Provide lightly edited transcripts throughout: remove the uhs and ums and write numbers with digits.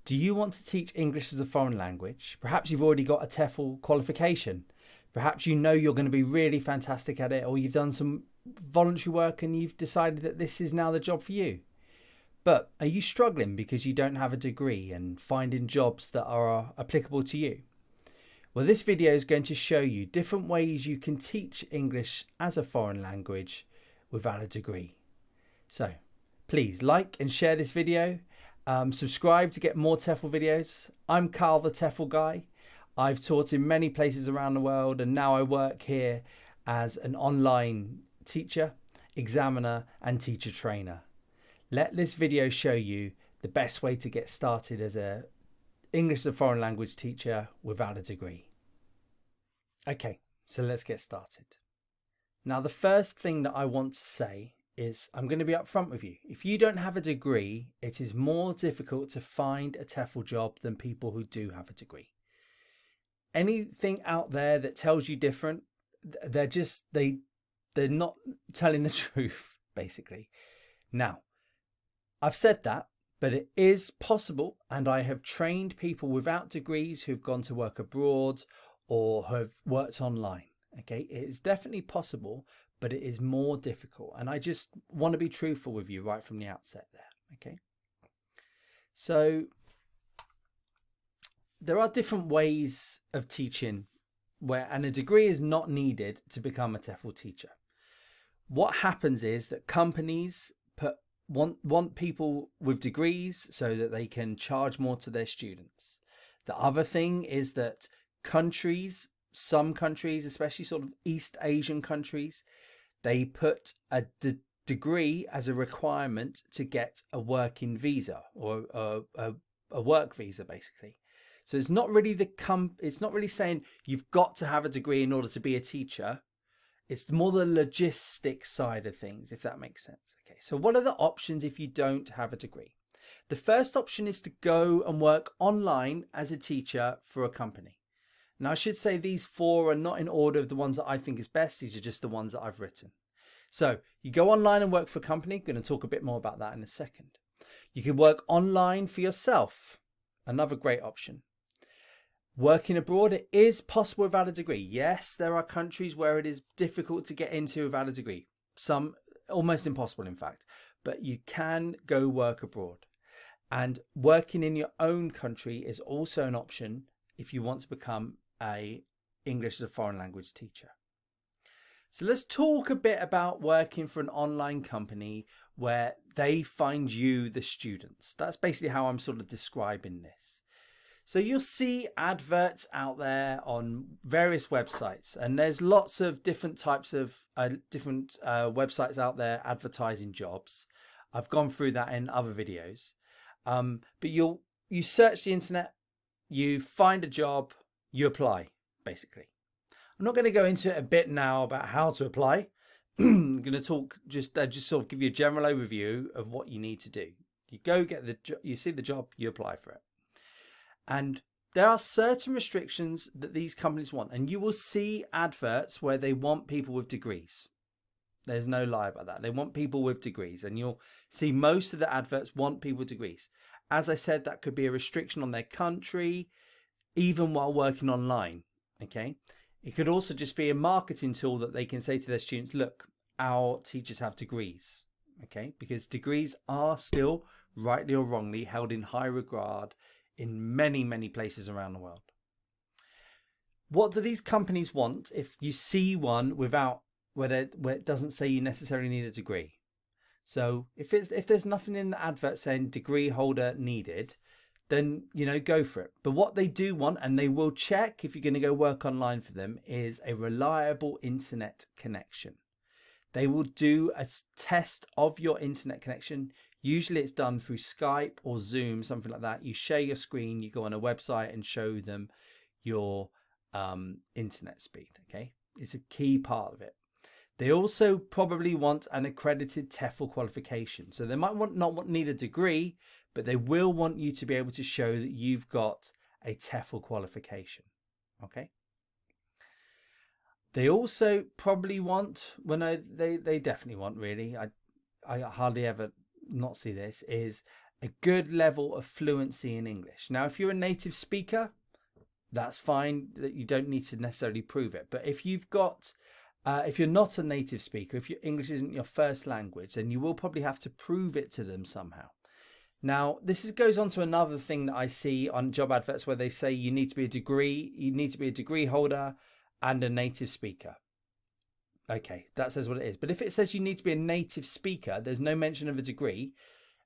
Do you want to teach English as a foreign language? Perhaps you've already got a TEFL qualification. Perhaps you know you're going to be really fantastic at it, or you've done some voluntary work and you've decided that this is now the job for you. But are you struggling because you don't have a degree and finding jobs that are applicable to you? Well, this video is going to show you different ways you can teach English as a foreign language without a degree. So please like and share this video. Subscribe to get more TEFL videos. I'm Carl, the TEFL guy. I've taught in many places around the world, and now I work here as an online teacher, examiner, and teacher trainer. Let this video show you the best way to get started as a English as a foreign language teacher without a degree. Okay, so let's get started. Now, the first thing that I want to say is I'm going to be upfront with you. If you don't have a degree, it is more difficult to find a TEFL job than people who do have a degree. Anything out there that tells you different, they're not telling the truth, basically. Now, I've said that, but it is possible, and I have trained people without degrees who've gone to work abroad or have worked online. Okay, it is definitely possible, but it is more difficult. And I just want to be truthful with you right from the outset there. Okay, so there are different ways of teaching and a degree is not needed to become a TEFL teacher. What happens is that companies want people with degrees so that they can charge more to their students. The other thing is that some countries, especially sort of East Asian countries, they put a degree as a requirement to get a working visa or a work visa, basically. So it's not really it's not really saying you've got to have a degree in order to be a teacher. It's more the logistics side of things, if that makes sense. Okay, so what are the options if you don't have a degree? The first option is to go and work online as a teacher for a company. Now, I should say these four are not in order of the ones that I think is best. These are just the ones that I've written. So you go online and work for a company. I'm going to talk a bit more about that in a second. You can work online for yourself. Another great option. Working abroad, it is possible without a degree. Yes, there are countries where it is difficult to get into without a degree. Some almost impossible, in fact. But you can go work abroad. And working in your own country is also an option if you want to become a English as a foreign language teacher. So let's talk a bit about working for an online company where they find you the students. That's basically how I'm sort of describing this. So you'll see adverts out there on various websites, and there's lots of different types of websites out there advertising jobs. I've gone through that in other videos. But you search the internet, you find a job, you apply, basically. I'm not going to go into it a bit now about how to apply. I'm going to talk just sort of give you a general overview of what you need to do. You go get you see the job, you apply for it. And there are certain restrictions that these companies want, and you will see adverts where they want people with degrees. There's no lie about that. They want people with degrees, and you'll see most of the adverts want people with degrees. As I said, that could be a restriction on their country, even while working online. Okay. It could also just be a marketing tool that they can say to their students, look, our teachers have degrees. Okay. Because degrees are still, rightly or wrongly, held in high regard in many, many places around the world. What do these companies want if you see one where it doesn't say you necessarily need a degree? So if there's nothing in the advert saying degree holder needed, then go for it. But what they do want, and they will check if you're going to go work online for them, is a reliable internet connection. They will do a test of your internet connection. Usually it's done through Skype or Zoom, something like that. You share your screen, you go on a website and show them your internet speed. Okay, it's a key part of it. They also probably want an accredited TEFL qualification. So they might not need a degree, but they will want you to be able to show that you've got a TEFL qualification. Okay. They also probably want, they definitely want, really, I hardly ever not see this, is a good level of fluency in English. Now, if you're a native speaker, that's fine, that you don't need to necessarily prove it. But if you've got, if you're not a native speaker, if your English isn't your first language, then you will probably have to prove it to them somehow. Now, goes on to another thing that I see on job adverts where they say you need to be a degree holder and a native speaker. Okay, that says what it is. But if it says you need to be a native speaker, there's no mention of a degree,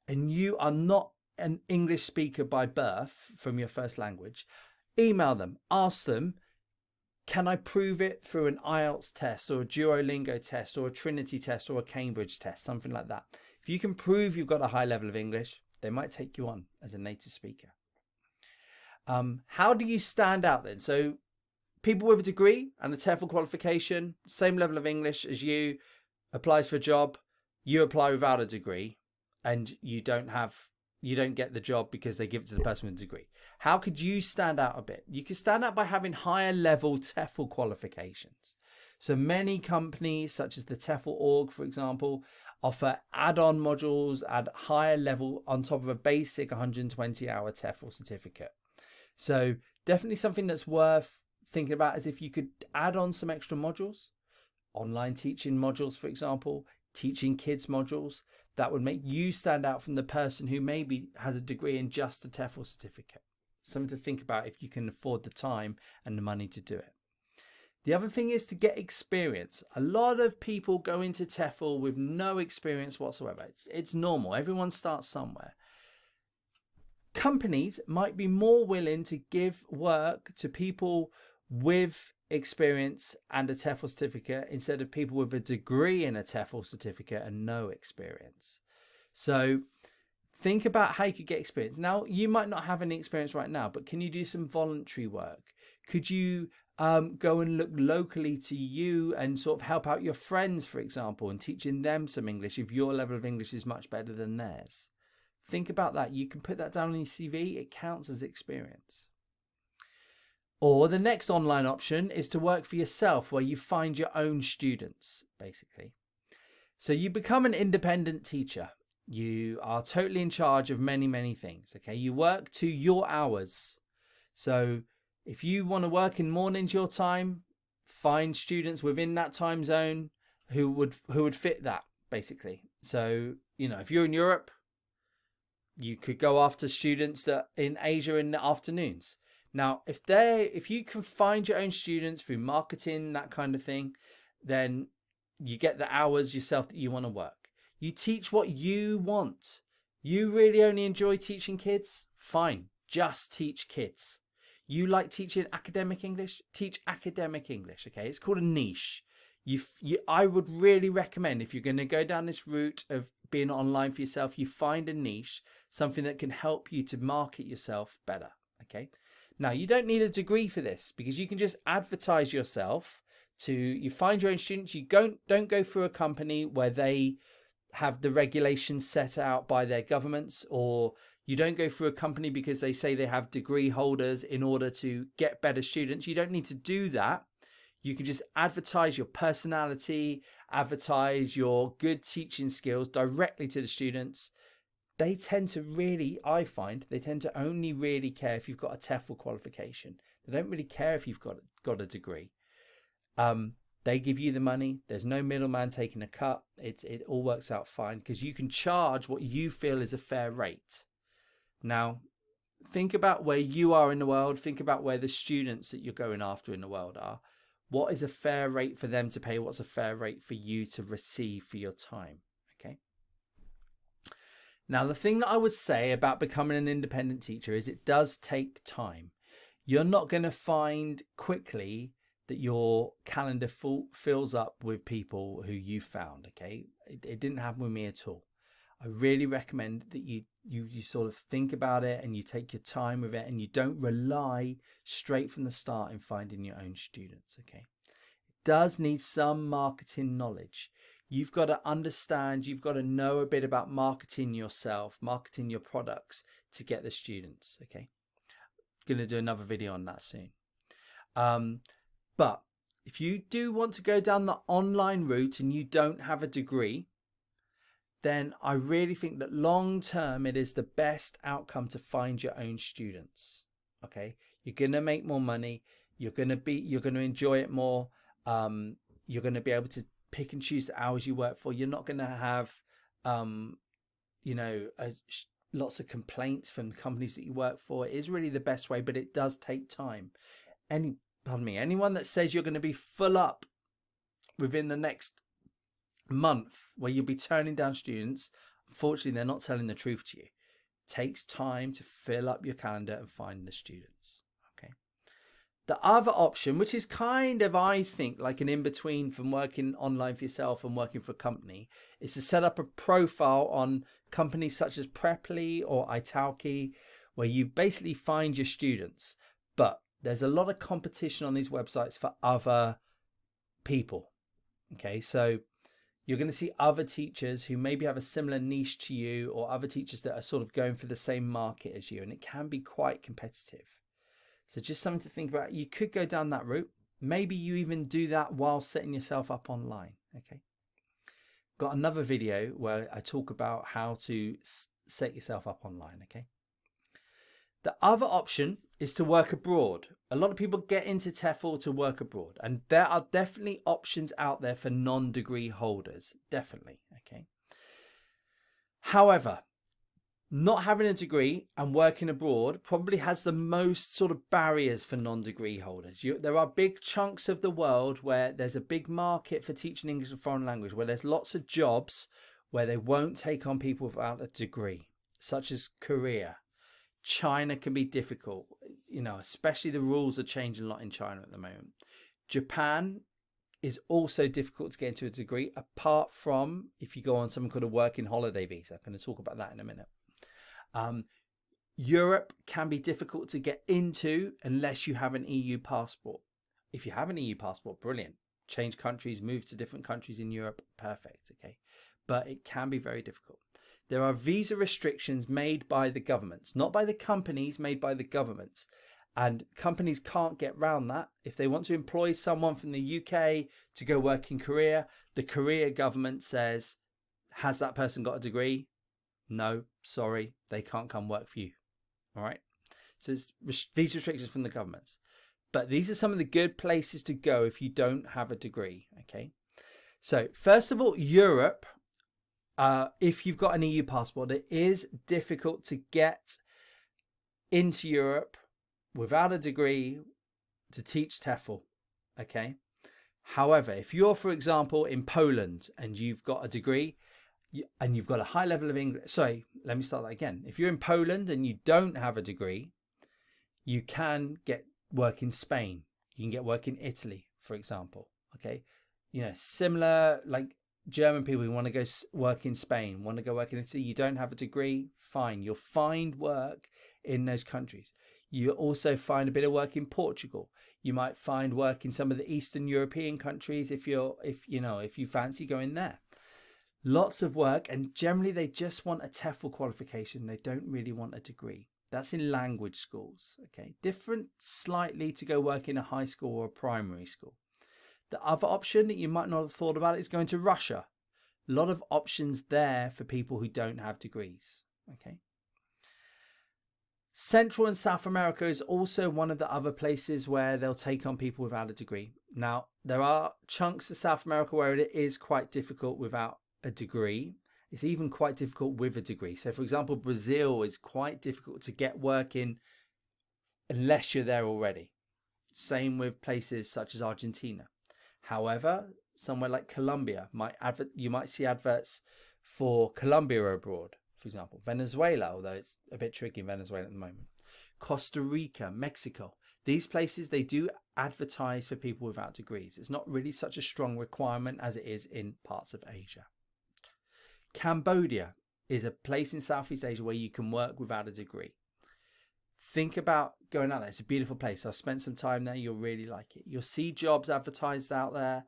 and you are not an English speaker by birth from your first language, email them, ask them, can I prove it through an IELTS test or a Duolingo test or a Trinity test or a Cambridge test, something like that. If you can prove you've got a high level of English, they might take you on as a native speaker. How do you stand out then? So people with a degree and a TEFL qualification, same level of English as you, applies for a job. You apply without a degree and you don't get the job because they give it to the person with a degree. How could you stand out a bit? You can stand out by having higher level TEFL qualifications. So many companies such as the TEFL org, for example, offer add-on modules at higher level on top of a basic 120-hour TEFL certificate. So definitely something that's worth thinking about is if you could add on some extra modules, online teaching modules, for example, teaching kids modules, that would make you stand out from the person who maybe has a degree in just a TEFL certificate. Something to think about if you can afford the time and the money to do it. The other thing is to get experience. A lot of people go into TEFL with no experience whatsoever. It's normal. Everyone starts somewhere. Companies might be more willing to give work to people with experience and a TEFL certificate instead of people with a degree in a TEFL certificate and no experience. So think about how you could get experience. Now, you might not have any experience right now, but can you do some voluntary work? Could you go and look locally to you and sort of help out your friends, for example, and teaching them some English if your level of English is much better than theirs? Think about that. You can put that down on your CV. It counts as experience. Or the next online option is to work for yourself, where you find your own students, basically. So you become an independent teacher. You are totally in charge of many, many things. Okay, you work to your hours. So if you want to work in mornings your time, find students within that time zone who would fit that, basically. So, if you're in Europe, you could go after students that in Asia in the afternoons. Now, if you can find your own students through marketing, that kind of thing, then you get the hours yourself that you want to work. You teach what you want. You really only enjoy teaching kids? Fine, just teach kids. You like teaching academic English? Teach academic English, okay? It's called a niche. I would really recommend, if you're going to go down this route of being online for yourself, you find a niche, something that can help you to market yourself better, okay? Now, you don't need a degree for this because you can just advertise yourself you find your own students. You don't go through a company where they have the regulations set out by their governments, or you don't go through a company because they say they have degree holders in order to get better students. You don't need to do that. You can just advertise your personality, advertise your good teaching skills directly to the students. They tend to only really care if you've got a TEFL qualification. They don't really care if you've got a degree. They give you the money. There's no middleman taking a cut. It all works out fine because you can charge what you feel is a fair rate. Now, think about where you are in the world. Think about where the students that you're going after in the world are. What is a fair rate for them to pay? What's a fair rate for you to receive for your time? Okay. Now, the thing that I would say about becoming an independent teacher is it does take time. You're not going to find quickly that your calendar fills up with people who you found, okay? It didn't happen with me at all. I really recommend that you sort of think about it and you take your time with it and you don't rely straight from the start in finding your own students, okay? It does need some marketing knowledge. You've got to understand, you've got to know a bit about marketing yourself, marketing your products to get the students, okay? Going to do another video on that soon. But if you do want to go down the online route and you don't have a degree, then I really think that long term it is the best outcome to find your own students. Okay, you're gonna make more money. You're gonna enjoy it more. You're gonna be able to pick and choose the hours you work for. You're not gonna have, you know, lots of complaints from the companies that you work for. It is really the best way, but it does take time. Anyone that says you're going to be full up within the next month where you'll be turning down students, unfortunately, they're not telling the truth to you. It takes time to fill up your calendar and find the students. Okay. The other option, which is kind of, I think, like an in-between from working online for yourself and working for a company, is to set up a profile on companies such as Preply or Italki, where you basically find your students. But there's a lot of competition on these websites for other people. Okay, so you're going to see other teachers who maybe have a similar niche to you, or other teachers that are sort of going for the same market as you, and it can be quite competitive. So just something to think about. You could go down that route. Maybe you even do that while setting yourself up online. Okay. Got another video where I talk about how to set yourself up online. Okay. The other option is to work abroad. A lot of people get into TEFL to work abroad, and there are definitely options out there for non-degree holders. Definitely. Okay. However, not having a degree and working abroad probably has the most sort of barriers for non-degree holders. There are big chunks of the world where there's a big market for teaching English as a foreign language, where there's lots of jobs where they won't take on people without a degree, such as Korea. China can be difficult, you know, especially the rules are changing a lot in China at the moment. Japan is also difficult to get into a degree, apart from if you go on something called a working holiday visa. I'm going to talk about that in a minute. Europe can be difficult to get into unless you have an EU passport. If you have an EU passport, brilliant. Change countries, move to different countries in Europe, perfect. Okay, but it can be very difficult. There are visa restrictions made by the governments, not by the companies, made by the governments. And companies can't get around that. If they want to employ someone from the UK to go work in Korea, the Korea government says, has that person got a degree? No, sorry, they can't come work for you. All right. So it's visa restrictions from the governments. But these are some of the good places to go if you don't have a degree. Okay. So first of all, Europe, if you've got an EU passport, it is difficult to get into Europe without a degree to teach TEFL. Okay. However, if you're, for example, in Poland and you've got a degree, and you've got a high level of English. Sorry, let me start that again. If you're in Poland and you don't have a degree, you can get work in Spain. You can get work in Italy, for example. Okay. You know, similar, like German people who want to go work in Spain, want to go work in Italy. You don't have a degree, fine. You'll find work in those countries. You also find a bit of work in Portugal. You might find work in some of the Eastern European countries if you fancy going there. Lots of work, and generally they just want a TEFL qualification. They don't really want a degree. That's in language schools. Okay, different slightly to go work in a high school or a primary school. The other option that you might not have thought about is going to Russia. A lot of options there for people who don't have degrees. Okay. Central and South America is also one of the other places where they'll take on people without a degree. Now, there are chunks of South America where it is quite difficult without a degree. It's even quite difficult with a degree. So, for example, Brazil is quite difficult to get work in unless you're there already. Same with places such as Argentina. However, somewhere like Colombia, you might see adverts for Colombia abroad, for example. Venezuela, although it's a bit tricky in Venezuela at the moment. Costa Rica, Mexico. These places, they do advertise for people without degrees. It's not really such a strong requirement as it is in parts of Asia. Cambodia is a place in Southeast Asia where you can work without a degree. Think about going out there. It's a beautiful place. I've spent some time there. You'll really like it. You'll see jobs advertised out there.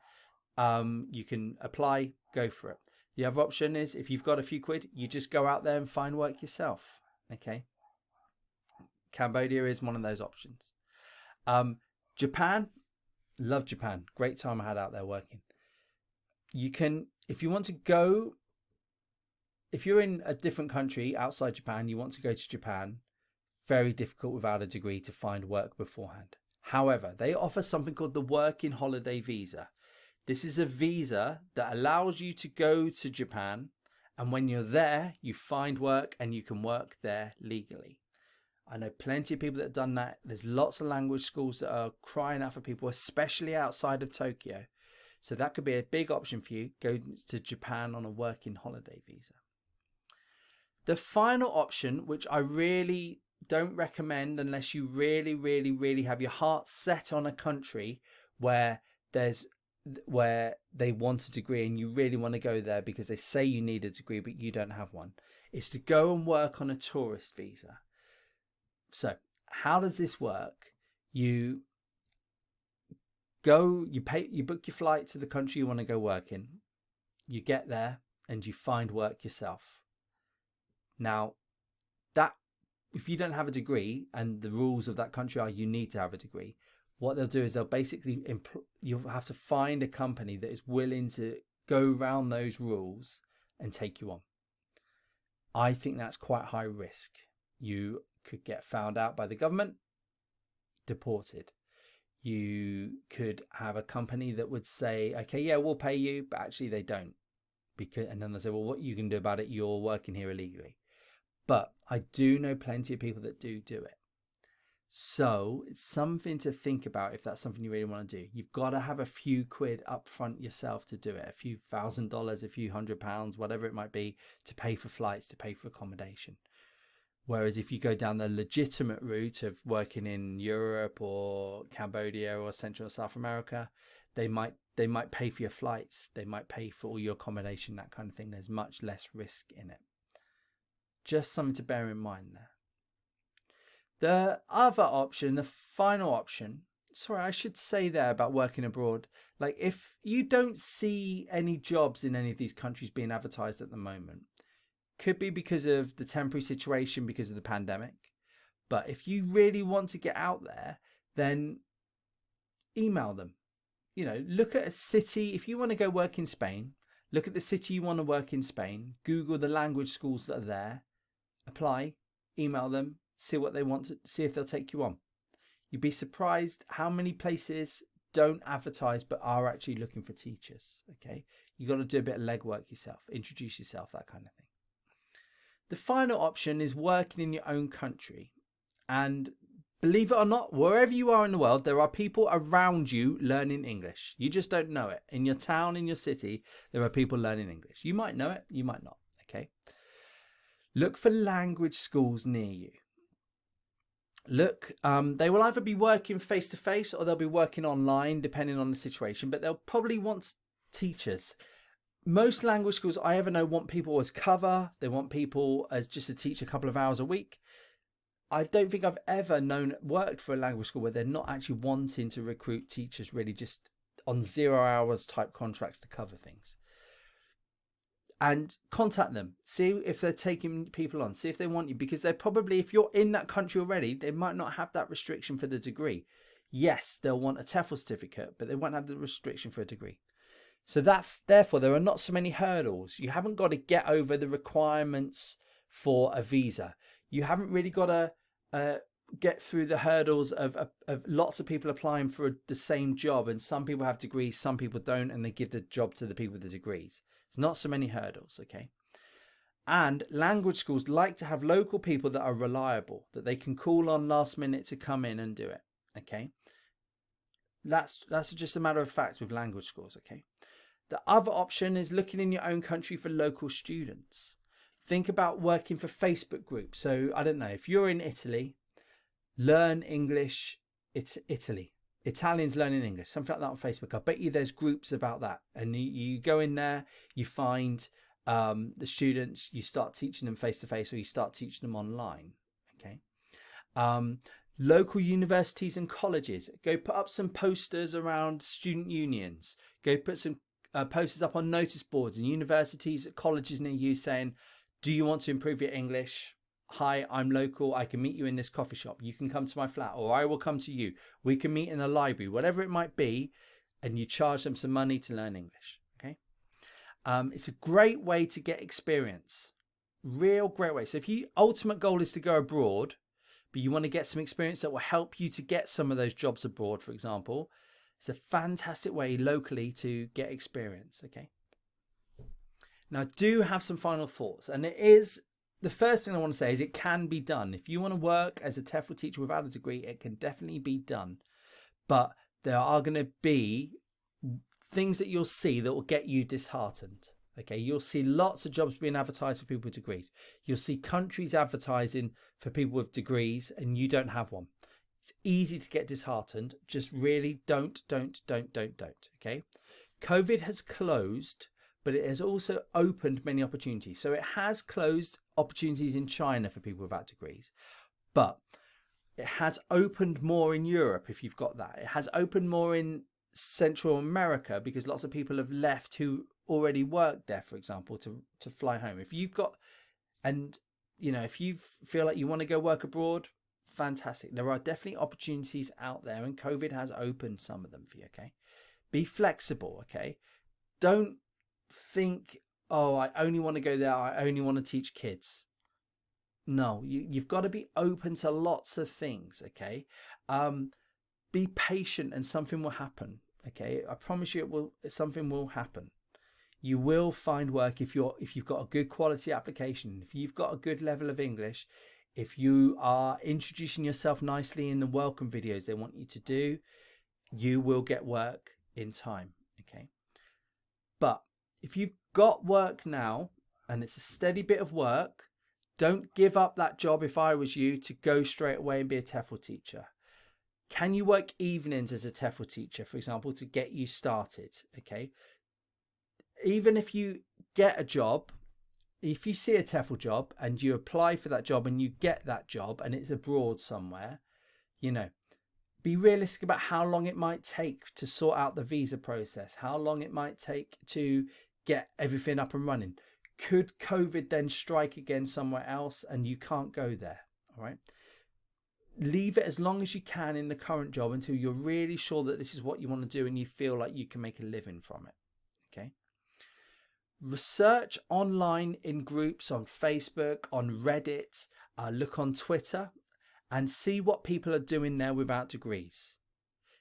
You can apply, go for it. The other option is if you've got a few quid, you just go out there and find work yourself. Okay. Cambodia is one of those options. Japan, love Japan. Great time I had out there working. You can, if you want to go if you're in a different country outside Japan, you want to go to Japan, very difficult without a degree to find work beforehand. However, they offer something called the Working Holiday Visa. This is a visa that allows you to go to Japan, and when you're there, you find work and you can work there legally. I know plenty of people that have done that. There's lots of language schools that are crying out for people, especially outside of Tokyo. So that could be a big option for you. Go to Japan on a working holiday visa. The final option, which I really don't recommend unless you really, really, really have your heart set on a country where they want a degree and you really want to go there because they say you need a degree but you don't have one, is to go and work on a tourist visa. So how does this work? You book your flight to the country you want to go work in. You get there and you find work yourself. Now, that if you don't have a degree and the rules of that country are you need to have a degree, what they'll do is they'll basically you'll have to find a company that is willing to go around those rules and take you on. I think that's quite high risk. You could get found out by the government, deported. You could have a company that would say, okay, yeah, we'll pay you, but actually they don't. And then they'll say, well, what you can do about it, you're working here illegally. But I do know plenty of people that do it. So it's something to think about if that's something you really want to do. You've got to have a few quid up front yourself to do it, a few $1,000s, a few £100, whatever it might be, to pay for flights, to pay for accommodation. Whereas if you go down the legitimate route of working in Europe or Cambodia or Central or South America, they might pay for your flights, they might pay for all your accommodation, that kind of thing. There's much less risk in it. Just something to bear in mind there. The other option, the final option, sorry, I should say there about working abroad. Like if you don't see any jobs in any of these countries being advertised at the moment, could be because of the temporary situation, because of the pandemic. But if you really want to get out there, then email them. You know, look at a city. If you want to go work in Spain, look at the city you want to work in Spain. Google the language schools that are there. Apply, email them, see what they want to see if they'll take you on. You'd be surprised how many places don't advertise but are actually looking for teachers. Okay, you got to do a bit of legwork yourself, introduce yourself, that kind of thing. The final option is working in your own country. And believe it or not, wherever you are in the world, there are people around you learning English. You just don't know it. In your town, in your city, there are people learning English. You might know it, you might not. Okay. Look for language schools near you. Look, they will either be working face-to-face or they'll be working online, depending on the situation, but they'll probably want teachers. Most language schools I ever know want people as cover. They want people as just to teach a couple of hours a week. I don't think I've ever worked for a language school where they're not actually wanting to recruit teachers really just on 0 hours type contracts to cover things. And contact them. See if they're taking people on. See if they want you. Because they're probably, if you're in that country already, they might not have that restriction for the degree. Yes, they'll want a TEFL certificate, but they won't have the restriction for a degree. So therefore, there are not so many hurdles. You haven't got to get over the requirements for a visa. You haven't really got to get through the hurdles of lots of people applying for the same job. And some people have degrees, some people don't, and they give the job to the people with the degrees. It's not so many hurdles, okay? And language schools like to have local people that are reliable, that they can call on last minute to come in and do it, okay? That's just a matter of fact with language schools, okay? The other option is looking in your own country for local students. Think about working for Facebook groups. So I don't know, if you're in Italy, learn English, it's Italy. Italians learning English, something like that on Facebook. I bet you there's groups about that. And you go in there, you find the students, you start teaching them face-to-face or you start teaching them online, okay? Local universities and colleges, go put up some posters around student unions. Go put some posters up on notice boards in universities, colleges near you saying, do you want to improve your English? Hi, I'm local. I can meet you in this coffee shop. You can come to my flat or I will come to you. We can meet in the library, whatever it might be. And you charge them some money to learn English. Okay. It's a great way to get experience. real great way. So if your ultimate goal is to go abroad, but you want to get some experience that will help you to get some of those jobs abroad, for example, it's a fantastic way locally to get experience. Okay. Now, I do have some final thoughts, and it is the first thing I want to say is it can be done. If you want to work as a TEFL teacher without a degree, it can definitely be done. But there are going to be things that you'll see that will get you disheartened. Okay, you'll see lots of jobs being advertised for people with degrees. You'll see countries advertising for people with degrees, and you don't have one. It's easy to get disheartened. Just really don't. Okay, COVID has closed, but it has also opened many opportunities. So it has closed opportunities in China for people without degrees, but it has opened more in Europe if you've got that. It has opened more in Central America because lots of people have left who already worked there, for example, to fly home. If you've got, and you know, if you feel like you want to go work abroad, fantastic. There are definitely opportunities out there, and COVID has opened some of them for you. Okay, be flexible. Okay, don't think, oh, I only want to go there, I only want to teach kids. No, you've got to be open to lots of things. Okay, be patient and something will happen. Okay, I promise you something will happen. You will find work if you've got a good quality application, if you've got a good level of English, if you are introducing yourself nicely in the welcome videos they want you to do, you will get work in time. Okay, but if you've got work now and it's a steady bit of work, don't give up that job if I was you to go straight away and be a TEFL teacher. Can you work evenings as a TEFL teacher, for example, to get you started? Okay. Even if you get a job, if you see a TEFL job and you apply for that job and you get that job and it's abroad somewhere, you know, be realistic about how long it might take to sort out the visa process, how long it might take to get everything up and running. Could COVID then strike again somewhere else and you can't go there? All right. Leave it as long as you can in the current job until you're really sure that this is what you want to do and you feel like you can make a living from it. Okay. Research online in groups on Facebook, on Reddit, look on Twitter and see what people are doing there without degrees.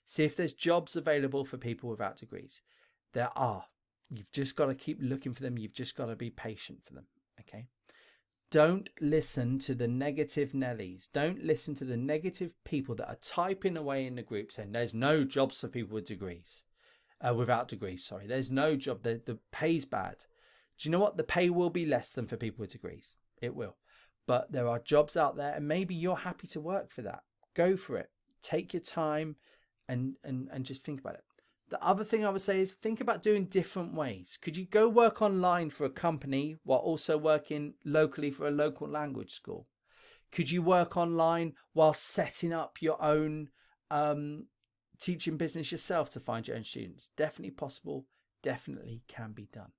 See if there's jobs available for people without degrees. There are. You've just got to keep looking for them. You've just got to be patient for them. Okay. Don't listen to the negative Nellies. Don't listen to the negative people that are typing away in the group saying there's no jobs for people with degrees. Without degrees, sorry. There's no job. The pay's bad. Do you know what? The pay will be less than for people with degrees. It will. But there are jobs out there and maybe you're happy to work for that. Go for it. Take your time and just think about it. The other thing I would say is think about doing different ways. Could you go work online for a company while also working locally for a local language school? Could you work online while setting up your own teaching business yourself to find your own students? Definitely possible. Definitely can be done.